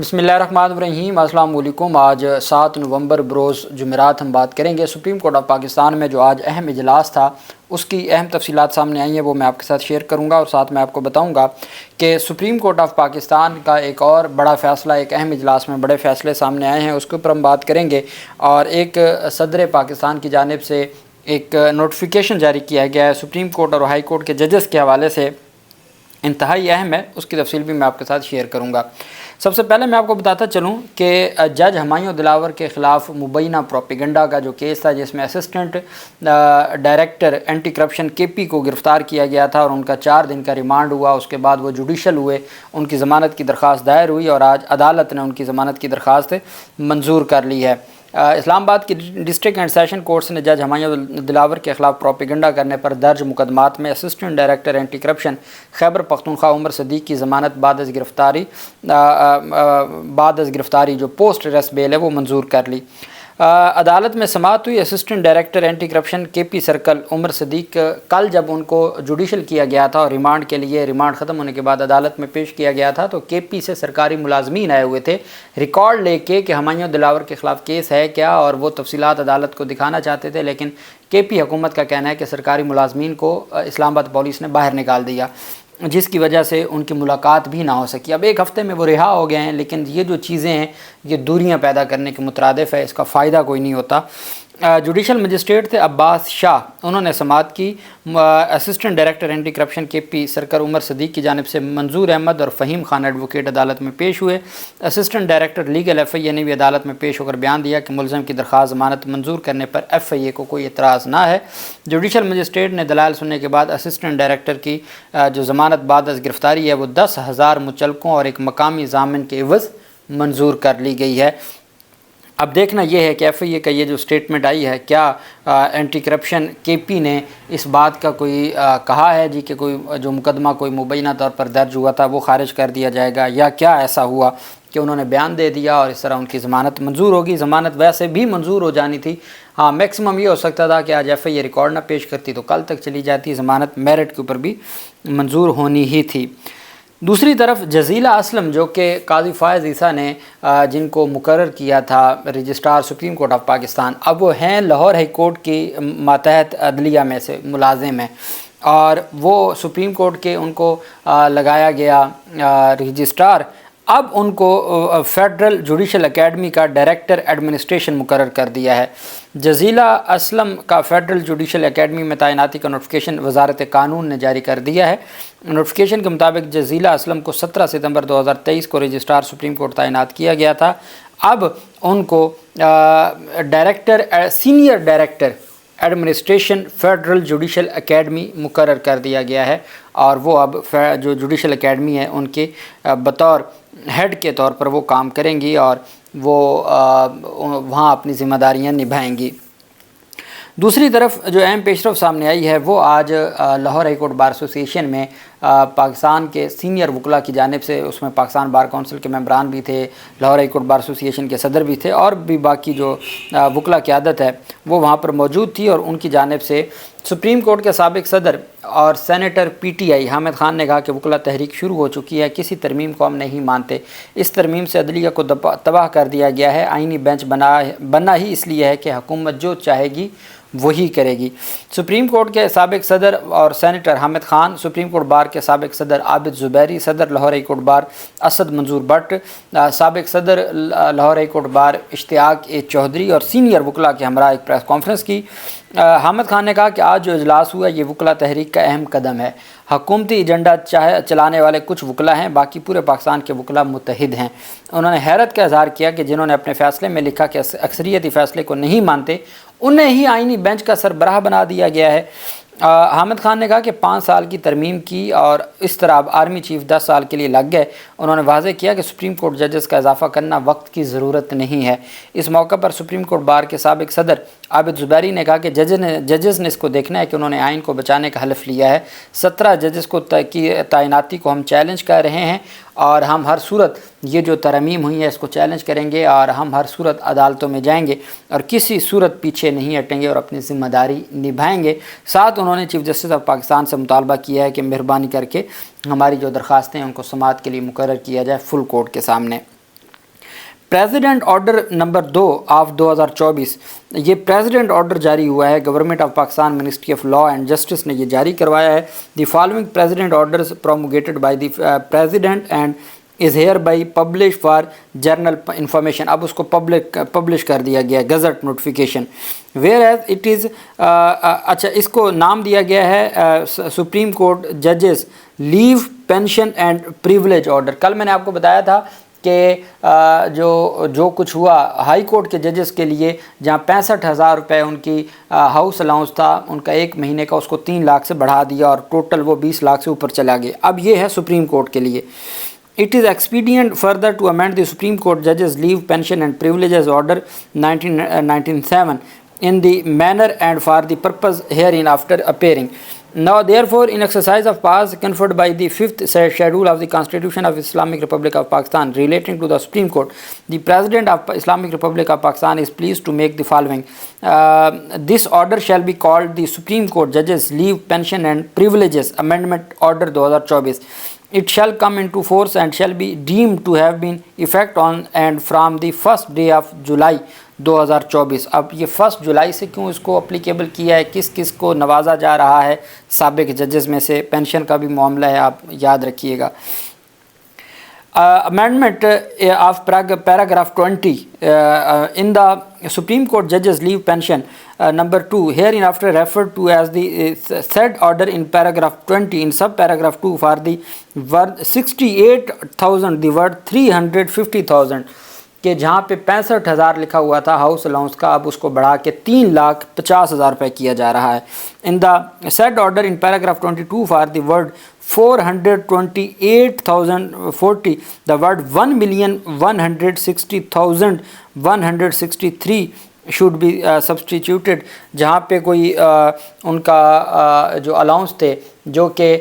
बिस्मिल्लाहिर्रहमानिर्रहीम। अस्सलाम वालेकुम। आज 7 नवंबर बरोज़ जुमेरात हम बात करेंगे सुप्रीम कोर्ट ऑफ पाकिस्तान में जो आज अहम इजलास था उसकी अहम तफसीलात सामने आई हैं, वो मैं आपके साथ शेयर करूंगा और साथ में आपको बताऊंगा कि सुप्रीम कोर्ट ऑफ पाकिस्तान का एक और बड़ा फ़ैसला, एक अहम इजलास में बड़े फ़ैसले सामने आए हैं, उसके ऊपर हम बात करेंगे। और एक सदर पाकिस्तान की जानिब से एक नोटिफिकेशन जारी किया गया है सुप्रीम कोर्ट और हाई कोर्ट के जजेस के हवाले से, इंतहाई अहम है, उसकी तफसील भी मैं आपके साथ शेयर करूंगा। सबसे पहले मैं आपको बताता चलूं कि जज हुमायूं दिलावर के ख़िलाफ़ मुबैना प्रोपेगेंडा का जो केस था, जिसमें assistant director anti corruption KP को गिरफ़्तार किया गया था और उनका 4 दिन का रिमांड हुआ। उसके बाद वो जुडिशल हुए, उनकी ज़मानत की दरख्वास्त दायर हुई और आज अदालत ने उनकी ज़मानत की दरख्वास्त मंजूर कर ली है। इस्लामाबाद की डिस्ट्रिक्ट एंड सेशन कोर्ट्स ने जज हुमायूं दिलावर के ख़िलाफ़ प्रोपेगेंडा करने पर दर्ज मुकदमात में assistant director anti corruption Khyber Pakhtunkhwa Umar Sadiq की ज़मानत बाद अज़ गिरफ़्तारी जो पोस्ट अरेस्ट बेल है वो मंजूर कर ली। अदालत में समाअत हुई। Assistant director anti corruption KP circle Umar Sadiq कल जब उनको जुडिशल किया गया था और रिमांड के लिए, रिमांड ख़त्म होने के बाद अदालत में पेश किया गया था, तो KP से सरकारी मुलाजमीन आए हुए थे रिकॉर्ड लेके कि हुमायूं दिलावर के ख़िलाफ़ केस है क्या, और वो तफसीलात अदालत को दिखाना चाहते थे। लेकिन KP हुकूमत का कहना है कि सरकारी मुलाजमीन को इस्लामाबाद पुलिस ने बाहर निकाल दिया, जिसकी वजह से उनकी मुलाकात भी ना हो सकी। अब 1 हफ़्ते में वो रिहा हो गए हैं, लेकिन ये जो चीज़ें हैं ये दूरियां पैदा करने के मुतरादिफ है, इसका फ़ायदा कोई नहीं होता। जुडिशल मजिस्ट्रेट थे अब्बास शाह, उन्होंने समाअत की। Assistant director anti corruption KP circle Umar Sadiq की जानिब से मंजूर अहमद और फ़हीम खान एडवोकेट अदालत में पेश हुए। असिस्टेंट डायरेक्टर लीगल FIA ने भी अदालत में पेश होकर बयान दिया कि मुलज़म की दरख्वास्त ज़मानत मंजूर करने पर FIA को कोई एतराज़ ना है। जुडिशल मजिस्ट्रेट ने दलाल सुनने के बाद असिस्टेंट डायरेक्टर की जो ज़मानत बाद अज़ गिरफ़्तारी है वो 10,000 मुचलकों और एक मकामी ज़ामिन के एवज़ मंजूर कर ली गई है। अब देखना यह है कि FIA का ये जो स्टेटमेंट आई है, क्या एंटी करप्शन KP ने इस बात का कोई कहा है जी कि कोई जो मुकदमा कोई मुबैना तौर पर दर्ज हुआ था वो खारिज कर दिया जाएगा, या क्या ऐसा हुआ कि उन्होंने बयान दे दिया और इस तरह उनकी ज़मानत मंजूर होगी। ज़मानत वैसे भी मंजूर हो जानी थी। हाँ, मैक्सिमम ये हो सकता था कि आज FIA रिकॉर्ड ना पेश करती तो कल तक चली जाती, ज़मानत मेरिट के ऊपर भी मंजूर होनी ही थी। दूसरी तरफ जज़ीला असलम, जो कि काज़ी फ़ायज़ ईसा ने जिनको मुकर्रर किया था registrar supreme court of Pakistan, अब वो हैं लाहौर हाई कोर्ट की मातहत अदलिया में से मुलाजिम हैं और वो सुप्रीम कोर्ट के उनको लगाया गया रजिस्ट्रार। अब उनको फेडरल जुडिशल एकेडमी का डायरेक्टर एडमिनिस्ट्रेशन मुकर्रर कर दिया है। जज़ीला असलम का फेडरल जुडिशल एकेडमी में तैनाती का नोटिफिकेशन वजारत कानून ने जारी कर दिया है। नोटिफिकेशन के मुताबिक जज़ीला असलम को 17 सितंबर 2023 को रजिस्ट्रार सुप्रीम कोर्ट तैनात किया गया था। अब उनको senior director administration federal judicial academy मुकर्रर कर दिया गया है और वो अब जो जुडिशल एकेडमी है उनके बतौर हेड के तौर पर वो काम करेंगी और वो वहाँ अपनी ज़िम्मेदारियाँ निभाएंगी। दूसरी तरफ जो अहम पेशरफ सामने आई है वो आज Lahore high court bar association में पाकिस्तान के सीनियर वकला की जानिब से, उसमें पाकिस्तान बार काउंसिल के मेंबरान भी थे, Lahore high court bar association के सदर भी थे और भी बाकी जो वकला क़यादत है वो वहाँ पर मौजूद थी। और उनकी जानिब से सुप्रीम कोर्ट के साबिक सदर और सेनेटर PTI हामिद खान ने कहा कि वकला तहरीक शुरू हो चुकी है, किसी तरमीम को हम नहीं मानते, इस तरमीम से अदलिया को तबाह कर दिया गया है, आइनी बेंच बनना ही इसलिए है कि हुकूमत जो चाहेगी वही करेगी। सुप्रीम कोर्ट के साबिक सदर और senator Hamid Khan, supreme court bar के साबिक सदर आबिद ज़ुबैरी, सदर Lahore high court bar Asad Manzoor Bhatt, साबिक सदर Lahore high court bar Ishtiaq A Chaudhry और सीनियर वकला के हमरा एक प्रेस कॉन्फ्रेंस की। हामिद खान ने कहा कि आज जो इजलास हुआ ये वकला तहरीक का अहम कदम है। हुकूमती एजेंडा चलाने वाले कुछ वकला हैं, बाकी पूरे पाकिस्तान के वकला मुत्तहिद हैं। उन्होंने हैरत का इजहार किया कि जिन्होंने अपने फ़ैसले में लिखा कि अक्सरियती फ़ैसले को नहीं मानते उन्हें ही आइनी बेंच का सरबराह बना दिया गया है। हामिद खान ने कहा कि 5 साल की तरमीम की और इस तरह अब आर्मी चीफ 10 साल के लिए लग गए। उन्होंने वाज़ेह किया कि सुप्रीम कोर्ट जजेस का इजाफा करना वक्त की ज़रूरत नहीं है। इस मौका पर सुप्रीम कोर्ट बार के साबिक सदर आबिद ज़ुबैरी ने कहा कि जजेस ने इसको देखना है कि उन्होंने आइन को बचाने का हलफ लिया है। 17 जजेस को तैनाती को हम चैलेंज कर रहे हैं और हम हर सूरत ये जो तरमीम हुई है इसको चैलेंज करेंगे और हम हर सूरत अदालतों में जाएंगे और किसी सूरत पीछे नहीं हटेंगे और अपनी ज़िम्मेदारी निभाएंगे। साथ उन्होंने चीफ जस्टिस ऑफ पाकिस्तान से मुतालबा किया है कि मेहरबानी करके हमारी जो दरख्वास्तें हैं उनको समाअत के लिए मुकर्रर किया जाए फुल कोर्ट के सामने। प्रेसिडेंट ऑर्डर नंबर 2 ऑफ 2024, ये प्रेसिडेंट ऑर्डर जारी हुआ है, government of Pakistan ministry of law and justice ने ये जारी करवाया है। The following president orders promulgated by the president and is hereby publish for general information. अब उसको पब्लिश कर दिया गया gazette notification. Whereas it is अच्छा, इसको नाम दिया गया है सुप्रीम कोर्ट जजेस leave pension and privilege order. कल मैंने आपको बताया था कि जो कुछ हुआ हाई कोर्ट के जजेस के लिए, जहाँ 65,000 रुपये उनकी हाउस अलाउंस था उनका एक महीने का, उसको 3 लाख से बढ़ा दिया और टोटल वो 20 लाख से ऊपर चला गया। अब ये है सुप्रीम कोर्ट के लिए। It is expedient further to amend the Supreme Court Judges Leave Pension and Privileges Order 1997 in the manner and for the purpose herein after appearing. Now therefore, in exercise of powers conferred by the 5th schedule of the Constitution of Islamic Republic of Pakistan relating to the Supreme Court, the President of Islamic Republic of Pakistan is pleased to make the following. This order shall be called the Supreme Court Judges Leave Pension and Privileges Amendment Order 2024. It shall come into force and shall be deemed to have been effect on and from the 1st day of July 2024। अब ये 1 जुलाई से क्यों इसको applicable किया है, किस किस को नवाजा जा रहा है साबिक जजेस में से, पेंशन का भी मामला है, आप याद रखिएगा। Amendment of paragraph 20 in the Supreme Court Judges Leave Pension number 2 hereinafter referred to as the said order in paragraph 20 in subparagraph 2 for the word 68,000 the word 350,000 कि जहाँ पे 65,000 लिखा हुआ था हाउस अलाउंस का, अब उसको बढ़ा के 3,50,000 रुपये किया जा रहा है। In the said order in paragraph 22 for the word 428,040 the word 1,160,163 should be substituted, जहाँ पे कोई उनका जो अलाउंस थे जो कि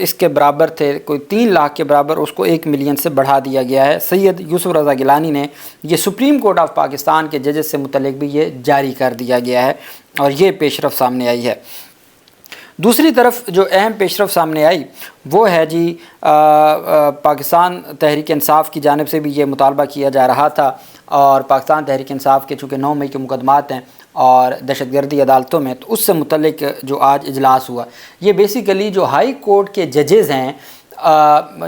इसके बराबर थे, कोई 3 लाख के बराबर, उसको 1 मिलियन से बढ़ा दिया गया है। सैयद यूसुफ रज़ा गिलानी ने ये सुप्रीम कोर्ट ऑफ पाकिस्तान के जजेस से मुतल्लिक भी ये जारी कर दिया गया है और ये पेशरफ सामने आई है। दूसरी तरफ जो अहम पेशरफ सामने आई वो है जी पाकिस्तान तहरीक इंसाफ की जानिब से भी ये मुतालबा किया जा रहा था, और पाकिस्तान तहरीक इंसाफ के चूँकि 9 मई के मुकदमात हैं और दहशतगर्दी अदालतों में, तो उससे मुतल्लिक जो आज इजलास हुआ, ये बेसिकली जो हाई कोर्ट के जजेज़ हैं,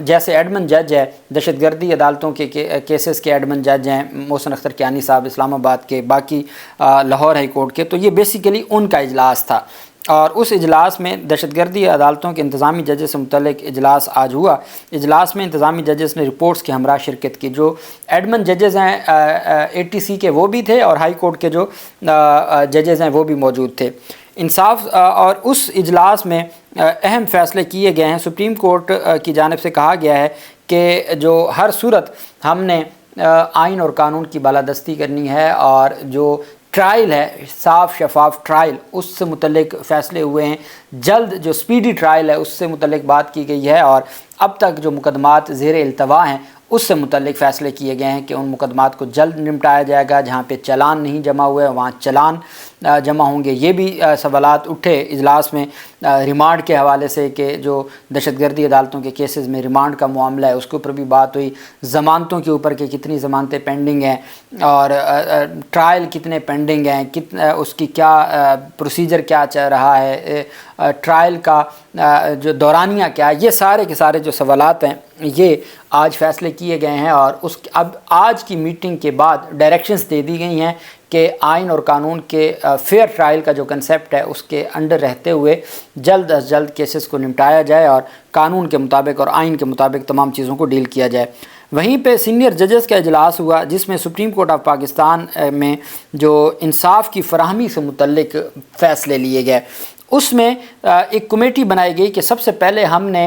जैसे एडमन जज है दहशतगर्दी अदालतों के केसेस के एडमन जज हैं मोहसिन अख्तर कियानी साहब इस्लामाबाद के, बाकी लाहौर हाई कोर्ट के, तो ये बेसिकली उनका इजलास था। और उस इजलास में दहशतगर्दी अदालतों के इंतज़ामी जजेस से मुतल्लिक इजलास आज हुआ। इजलास में इंतज़ामी जजेस ने रिपोर्ट्स के हमरा शिरकत की। जो एडमन जजेस हैं ATC के वो भी थे और हाई कोर्ट के जो जजेस हैं वो भी मौजूद थे। इंसाफ और उस इजलास में अहम फ़ैसले किए गए हैं। सुप्रीम कोर्ट की जानिब से कहा गया है कि जो हर सूरत हमने आइन और कानून की बालादस्ती करनी है, और जो ट्रायल है साफ शफाफ ट्रायल, उससे मुतल्लिक फ़ैसले हुए हैं। जल्द जो स्पीडी ट्रायल है उससे मुतल्लिक बात की गई है, और अब तक जो मुकदमात ज़ेर इल्तवा हैं उससे मुतल्लिक फ़ैसले किए गए हैं कि उन मुकदमात को जल्द निपटाया जाएगा। जहाँ पे चालान नहीं जमा हुए वहाँ चालान जमा होंगे। ये भी सवालात उठे इजलास में रिमांड के हवाले से कि जो दहशतगर्दी अदालतों के केसेस में रिमांड का मामला है उसके ऊपर भी बात हुई। ज़मानतों के ऊपर कि कितनी ज़मानतें पेंडिंग हैं और ट्रायल कितने पेंडिंग हैं, कितना उसकी क्या प्रोसीजर क्या चल रहा है, ट्रायल का जो दौरानिया क्या है, ये सारे के सारे जो सवालात हैं ये आज फ़ैसले किए गए हैं। और उस अब आज की मीटिंग के बाद डायरेक्शंस दे दी गई हैं कि आइन और कानून के फेयर ट्रायल का जो कंसेप्ट है उसके अंडर रहते हुए जल्द अज जल्द केसेस को निपटाया जाए और कानून के मुताबिक और आइन के मुताबिक तमाम चीज़ों को डील किया जाए। वहीं पे सीनियर जजेस का इजलास हुआ जिसमें सुप्रीम कोर्ट ऑफ पाकिस्तान में जो इंसाफ की फराहमी से मुतल्लिक फ़ैसले लिए गए। उसमें एक कमेटी बनाई गई कि सबसे पहले हमने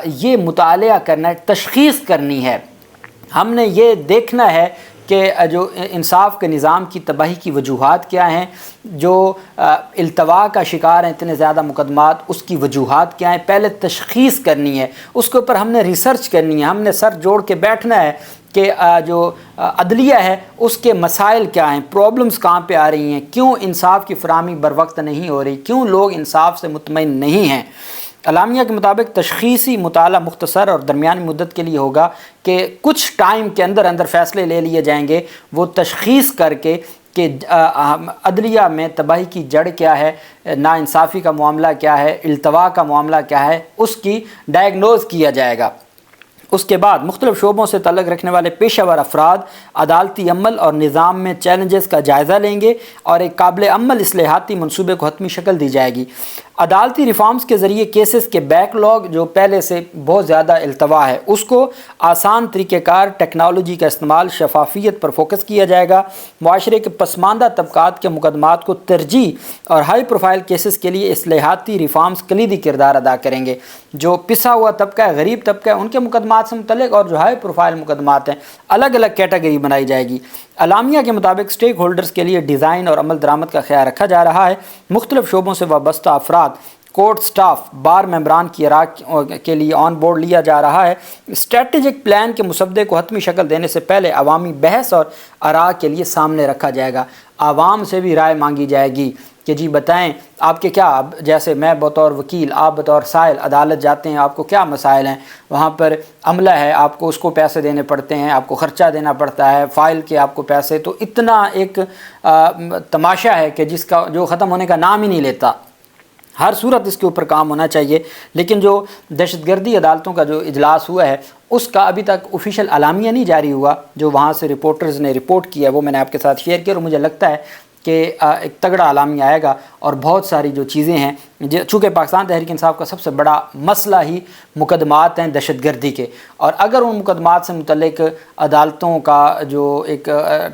ये मुतालिया करना है, तशख़ीस करनी है, हमने ये देखना है कि जो इंसाफ के निज़ाम की तबाही की वजूहात क्या हैं, जो इल्तवा का शिकार हैं इतने ज़्यादा मुकदमात, उसकी वजूहात क्या हैं, पहले तशख़ीस करनी है, उसके ऊपर हमने रिसर्च करनी है, हमने सर जोड़ के बैठना है कि जो अदलिया है उसके मसाइल क्या हैं, प्रॉब्लम्स कहाँ पे आ रही हैं, क्यों इंसाफ की फराहमी बर वक्त नहीं हो रही, क्यों लोग इंसाफ से मुतमईन नहीं हैं। اعلامیہ کے مطابق تشخیصی مطالعہ مختصر اور درمیانی مدت کے لیے ہوگا کہ کچھ ٹائم کے اندر اندر فیصلے لے لیے جائیں گے، وہ تشخیص کر کے کہ عدلیہ میں تباہی کی جڑ کیا ہے، ناانصافی کا معاملہ کیا ہے، التوا کا معاملہ کیا ہے، اس کی ڈائگنوز کیا جائے گا۔ اس کے بعد مختلف شعبوں سے تعلق رکھنے والے پیشہ ور افراد عدالتی عمل اور نظام میں چیلنجز کا جائزہ لیں گے اور ایک قابل عمل اصلاحاتی منصوبے کو حتمی شکل دی جائے گی۔ عدالتی ریفارمز کے ذریعے کیسز کے بیک لاگ جو پہلے سے بہت زیادہ التوا ہے اس کو آسان طریقہ کار، ٹیکنالوجی کا استعمال، شفافیت پر فوکس کیا جائے گا۔ معاشرے کے پسماندہ طبقات کے مقدمات کو ترجیح اور ہائی پروفائل کیسز کے لیے اصلاحاتی ریفارمز کلیدی کردار ادا کریں گے۔ جو پسا ہوا طبقہ ہے، غریب طبقہ ہے، ان کے مقدمات سے متعلق اور جو ہائی پروفائل مقدمات ہیں الگ الگ کیٹیگری بنائی جائے گی۔ اعلامیہ کے مطابق سٹیک ہولڈرز کے لیے ڈیزائن اور عمل درآمد کا خیال رکھا جا رہا ہے۔ مختلف شعبوں سے وابستہ افراد، کورٹ سٹاف، بار ممبران کی آراء کے لیے آن بورڈ لیا جا رہا ہے۔ اسٹریٹجک پلان کے مسودے کو حتمی شکل دینے سے پہلے عوامی بحث اور آراء کے لیے سامنے رکھا جائے گا۔ عوام سے بھی رائے مانگی جائے گی کہ جی بتائیں آپ کے کیا، جیسے میں بطور وکیل، آپ بطور سائل عدالت جاتے ہیں، آپ کو کیا مسائل ہیں، وہاں پر عملہ ہے، آپ کو اس کو پیسے دینے پڑتے ہیں، آپ کو خرچہ دینا پڑتا ہے، فائل کے آپ کو پیسے، تو اتنا ایک تماشا ہے کہ جس کا جو ختم ہونے کا نام ہی نہیں لیتا۔ ہر صورت اس کے اوپر کام ہونا چاہیے۔ لیکن جو دہشت گردی عدالتوں کا جو اجلاس ہوا ہے اس کا ابھی تک آفیشیل اعلامیہ نہیں جاری ہوا، جو وہاں سے رپورٹرز نے رپورٹ کیا ہے وہ میں نے آپ کے ساتھ شیئر کیا، اور مجھے لگتا ہے کہ ایک تگڑا اعلامیہ آئے گا، اور بہت ساری جو چیزیں ہیں، چونکہ پاکستان تحریک انصاف کا سب سے بڑا مسئلہ ہی مقدمات ہیں دہشت گردی کے، اور اگر ان مقدمات سے متعلق عدالتوں کا جو ایک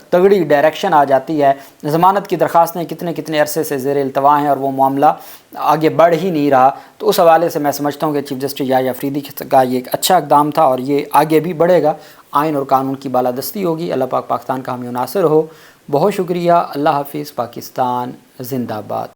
تگڑی ڈائریکشن آ جاتی ہے، ضمانت کی درخواستیں کتنے عرصے سے زیر التوا ہیں اور وہ معاملہ آگے بڑھ ہی نہیں رہا، تو اس حوالے سے میں سمجھتا ہوں کہ چیف جسٹس یحییٰ افریدی کا یہ ایک اچھا اقدام تھا، اور یہ آگے بھی بڑھے گا۔ آئین اور قانون کی بالادستی ہوگی۔ اللہ پاک پاکستان کا حامی و ناصر ہو۔ بہت شکریہ۔ اللہ حافظ۔ پاکستان زندہ باد۔